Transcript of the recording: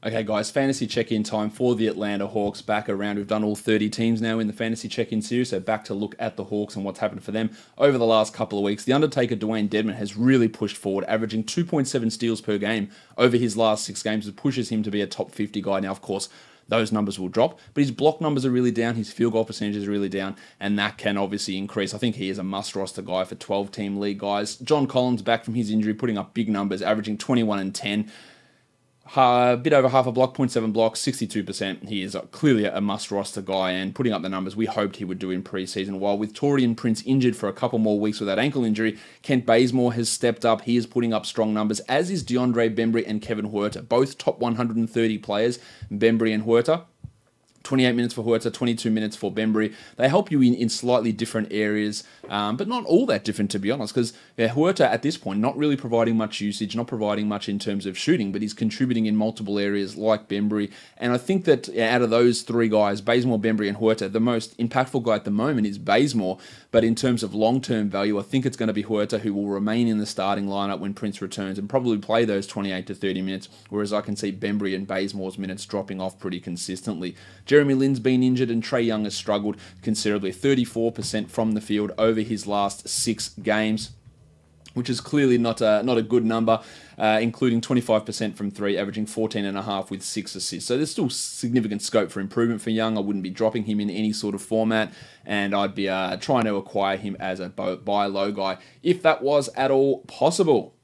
Okay, guys, fantasy check-in time for the Atlanta Hawks back around. We've done all 30 teams now in the fantasy check-in series, so back to look at the Hawks and what's happened for them over the last couple of weeks. The Undertaker, Dwayne Dedman, has really pushed forward, averaging 2.7 steals per game over his last 6 games. It pushes him to be a top 50 guy. Now, of course, those numbers will drop, but his block numbers are really down, his field goal percentage is really down, and that can obviously increase. I think he is a must-roster guy for 12-team league guys. John Collins, back from his injury, putting up big numbers, averaging 21 and 10. A bit over half a block, 0.7 blocks, 62%. He is clearly a must-roster guy and putting up the numbers we hoped he would do in preseason. While with Torian Prince injured for a couple more weeks with that ankle injury, Kent Bazemore has stepped up. He is putting up strong numbers, as is DeAndre Bembry and Kevin Huerter, both top 130 players, Bembry and Huerter. 28 minutes for Huerta, 22 minutes for Bembry. They help you in slightly different areas, but not all that different, to be honest, because Huerta at this point not really providing much usage, not providing much in terms of shooting, but he's contributing in multiple areas like Bembry. And I think that out of those three guys, Bazemore, Bembry, and Huerta, the most impactful guy at the moment is Bazemore, but in terms of long-term value, I think it's going to be Huerta who will remain in the starting lineup when Prince returns and probably play those 28 to 30 minutes, whereas I can see Bembry and Bazemore's minutes dropping off pretty consistently. Jeremy Lin's been injured and Trae Young has struggled considerably, 34% from the field over his last 6 games, which is clearly not a good number, including 25% from 3, averaging 14.5 with 6 assists. So there's still significant scope for improvement for Young. I wouldn't be dropping him in any sort of format, and I'd be trying to acquire him as a buy low guy if that was at all possible.